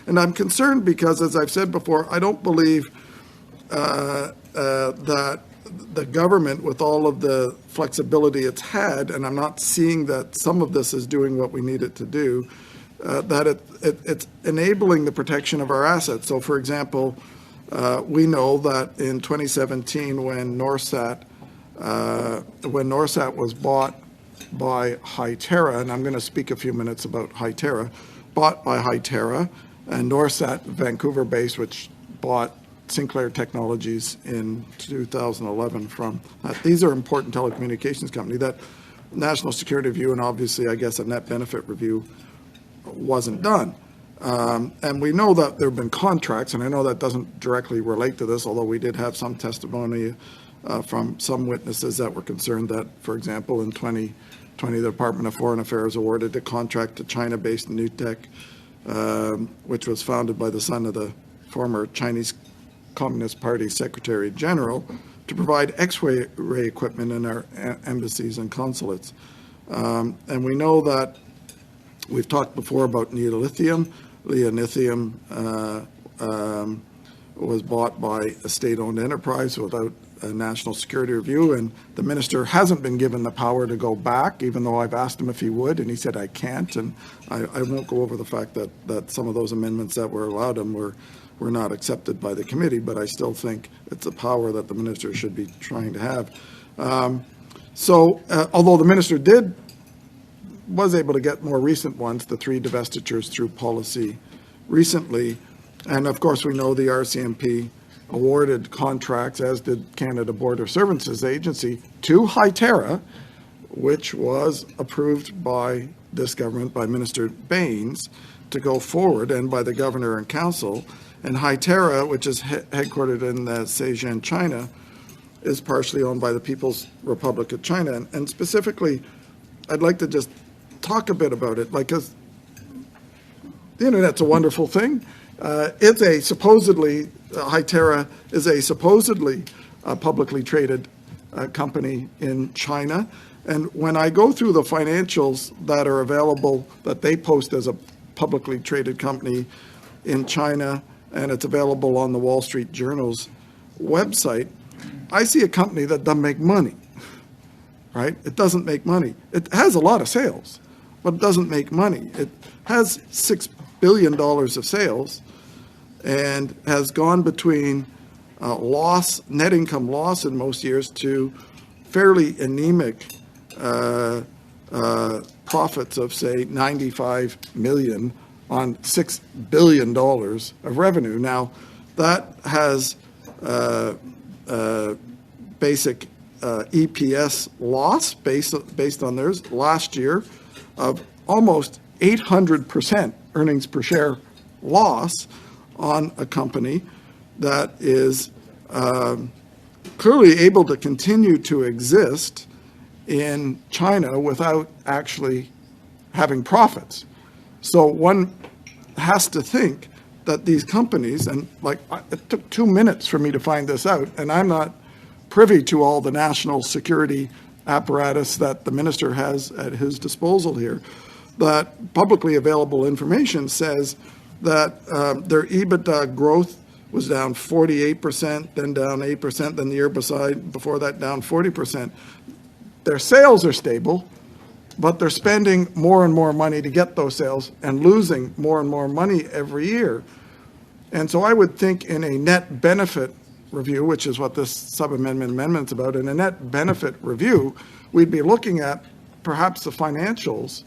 And I'm concerned because, as I've said before, I don't believe that the government, with all of the flexibility it's had, and I'm not seeing that some of this is doing what we need it to do, that it's enabling the protection of our assets. So, for example, we know that in 2017, when Norsat was bought by Hytera, and I'm going to speak a few minutes about Hytera, bought by Hytera, and Norsat, Vancouver-based, which bought Sinclair Technologies in 2011 from these are important telecommunications company. That national security review and obviously, I guess, a net benefit review wasn't done. And we know that there have been contracts, and I know that doesn't directly relate to this, although we did have some testimony from some witnesses that were concerned that, for example, in 2020, the Department of Foreign Affairs awarded a contract to China-based Newtech, which was founded by the son of the former Chinese Communist Party Secretary General, to provide X-ray equipment in our embassies and consulates. And we know that we've talked before about neolithium. Leonithium was bought by a state-owned enterprise without a national security review, and the minister hasn't been given the power to go back, even though I've asked him if he would, and he said, I can't. And I won't go over the fact that some of those amendments that were allowed him were not accepted by the committee, but I still think it's a power that the minister should be trying to have. Although the minister was able to get more recent ones, the 3 divestitures through policy recently, and of course we know the RCMP awarded contracts, as did Canada Border Services Agency, to Hytera, which was approved by this government, by Minister Baines, to go forward, and by the Governor and Council. And Hytera, which is headquartered in Shenzhen, China, is partially owned by the People's Republic of China. And specifically, I'd like to just talk a bit about it, because the internet's a wonderful thing. It's a supposedly, Hytera is a supposedly publicly traded company in China. And when I go through the financials that are available, that they post as a publicly traded company in China, and it's available on the Wall Street Journal's website, I see a company that doesn't make money, right? It doesn't make money. It has a lot of sales, but it doesn't make money. It has $6 billion of sales and has gone between net income loss in most years to fairly anemic profits of, say, $95 million on $6 billion of revenue. Now, that has basic EPS loss based on theirs last year of almost 800% earnings per share loss on a company that is clearly able to continue to exist in China without actually having profits. So one has to think that these companies, and it took 2 minutes for me to find this out, and I'm not privy to all the national security apparatus that the minister has at his disposal here, that publicly available information says that their EBITDA growth was down 48%, then down 8%, then the year before that down 40%. Their sales are stable, but they're spending more and more money to get those sales and losing more and more money every year. And so I would think in a net benefit review, which is what this amendment's about, in a net benefit review, we'd be looking at perhaps the financials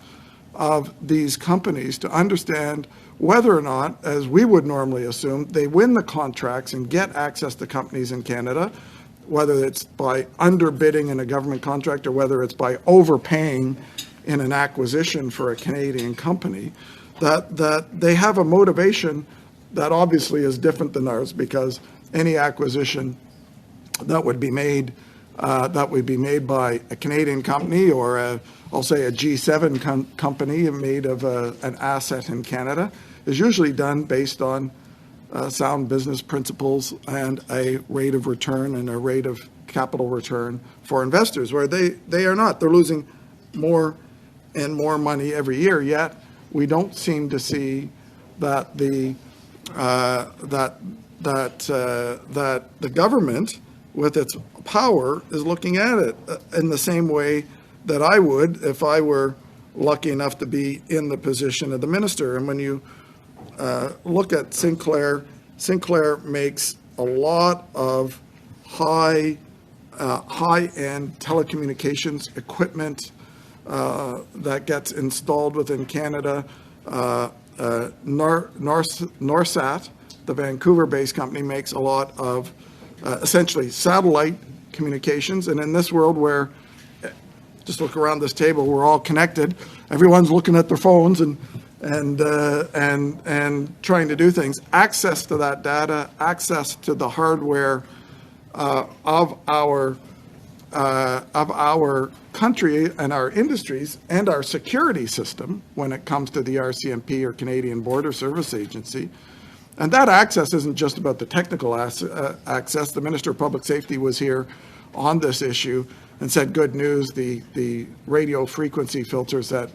of these companies to understand whether or not, as we would normally assume, they win the contracts and get access to companies in Canada, whether it's by underbidding in a government contract or whether it's by overpaying in an acquisition for a Canadian company, that they have a motivation that obviously is different than ours, because any acquisition that would be made by a Canadian company or I'll say a G7 company made of an asset in Canada is usually done based on sound business principles and a rate of return and a rate of capital return for investors, where they are not. They're losing more and more money every year, yet we don't seem to see that the that the government, with its power, is looking at it in the same way that I would if I were lucky enough to be in the position of the minister. And when you look at Sinclair, Sinclair makes a lot of high-end telecommunications equipment that gets installed within Canada. Norsat, the Vancouver-based company, makes a lot of essentially satellite communications. And in this world where, just look around this table, we're all connected, everyone's looking at their phones and trying to do things. Access to that data, access to the hardware of our country and our industries and our security system when it comes to the RCMP or Canadian Border Service Agency. And that access isn't just about the technical access. The Minister of Public Safety was here on this issue and said, good news, the radio frequency filters that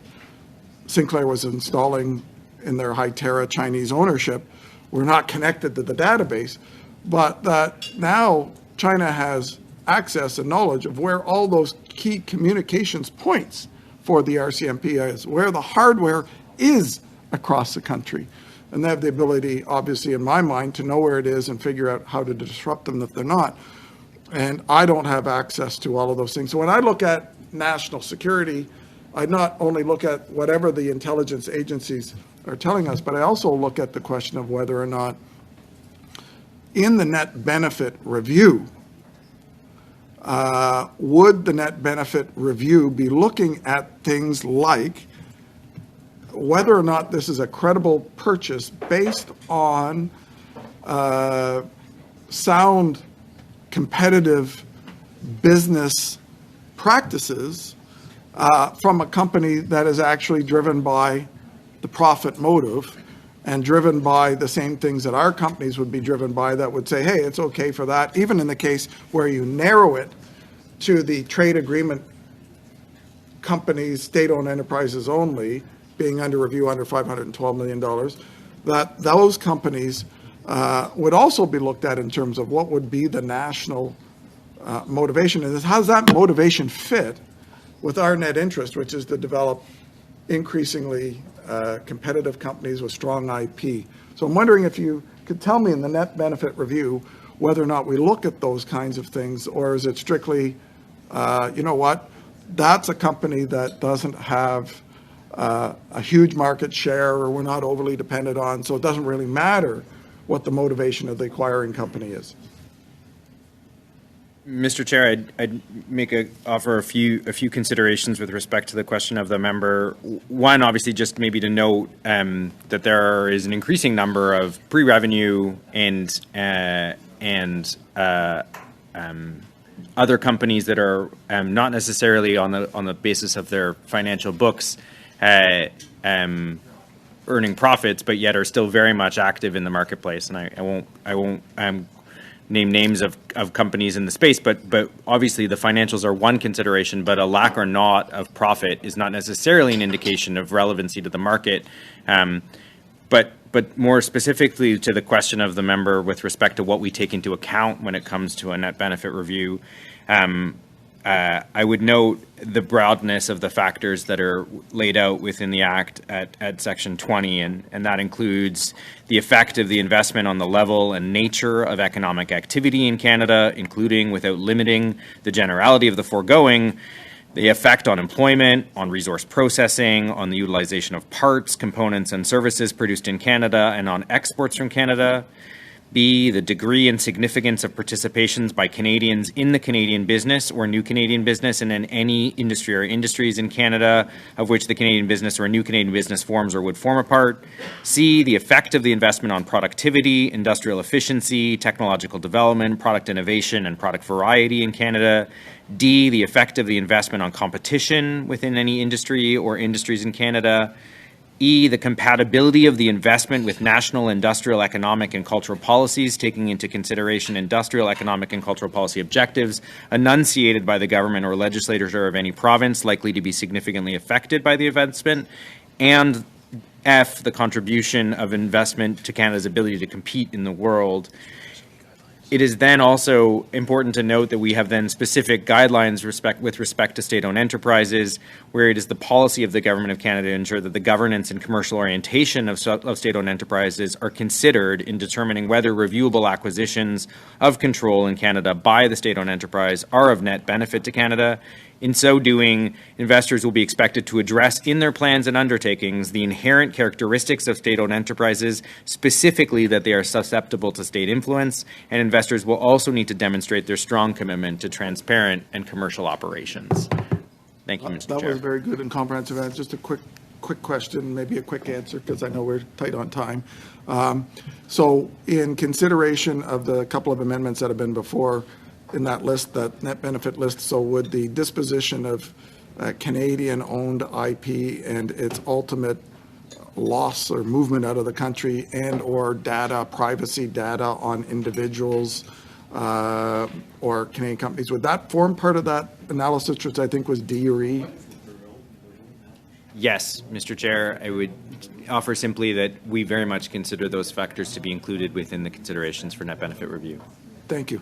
Sinclair was installing in their Hytera Chinese ownership were not connected to the database, but that now China has access and knowledge of where all those key communications points for the RCMP is, where the hardware is across the country. And they have the ability, obviously, in my mind, to know where it is and figure out how to disrupt them if they're not. And I don't have access to all of those things. So when I look at national security, I not only look at whatever the intelligence agencies are telling us, but I also look at the question of whether or not in the net benefit review, would the net benefit review be looking at things like whether or not this is a credible purchase based on sound competitive business practices from a company that is actually driven by the profit motive and driven by the same things that our companies would be driven by, that would say, hey, it's okay for that, even in the case where you narrow it to the trade agreement companies, state-owned enterprises only, being under review under $512 million, that those companies would also be looked at in terms of what would be the national motivation. And how does that motivation fit with our net interest, which is to develop increasingly competitive companies with strong IP. So I'm wondering if you could tell me in the net benefit review whether or not we look at those kinds of things, or is it strictly, you know what, that's a company that doesn't have a huge market share, or we're not overly dependent on, so it doesn't really matter what the motivation of the acquiring company is. Mr. Chair, I'd offer a few considerations with respect to the question of the member. One, obviously, just maybe to note that there is an increasing number of pre-revenue and other companies that are not necessarily on the basis of their financial books earning profits, but yet are still very much active in the marketplace. And I won't name names of companies in the space, but obviously the financials are one consideration, but a lack or not of profit is not necessarily an indication of relevancy to the market. But more specifically to the question of the member with respect to what we take into account when it comes to a net benefit review, I would note the broadness of the factors that are laid out within the Act at Section 20, and that includes the effect of the investment on the level and nature of economic activity in Canada, including, without limiting the generality of the foregoing, the effect on employment, on resource processing, on the utilization of parts, components, and services produced in Canada, and on exports from Canada. B, the degree and significance of participations by Canadians in the Canadian business or new Canadian business and in any industry or industries in Canada of which the Canadian business or new Canadian business forms or would form a part. C, the effect of the investment on productivity, industrial efficiency, technological development, product innovation, and product variety in Canada. D, the effect of the investment on competition within any industry or industries in Canada. E, the compatibility of the investment with national industrial, economic, and cultural policies, taking into consideration industrial, economic, and cultural policy objectives enunciated by the government or legislature of any province likely to be significantly affected by the investment. And F, the contribution of investment to Canada's ability to compete in the world. It is then also important to note that we have then specific guidelines with respect to state-owned enterprises, where it is the policy of the Government of Canada to ensure that the governance and commercial orientation of state-owned enterprises are considered in determining whether reviewable acquisitions of control in Canada by the state-owned enterprise are of net benefit to Canada. In so doing, investors will be expected to address in their plans and undertakings the inherent characteristics of state-owned enterprises, specifically that they are susceptible to state influence, and investors will also need to demonstrate their strong commitment to transparent and commercial operations. Thank you, Mr. Chair. That was very good and comprehensive answer. Just a quick question, maybe a quick answer, because I know we're tight on time. So in consideration of the couple of amendments that have been before in that list, that net benefit list, so would the disposition of Canadian-owned IP and its ultimate loss or movement out of the country and or data, privacy data on individuals or Canadian companies, would that form part of that analysis, which I think was D or E? Yes, Mr. Chair, I would offer simply that we very much consider those factors to be included within the considerations for net benefit review. Thank you.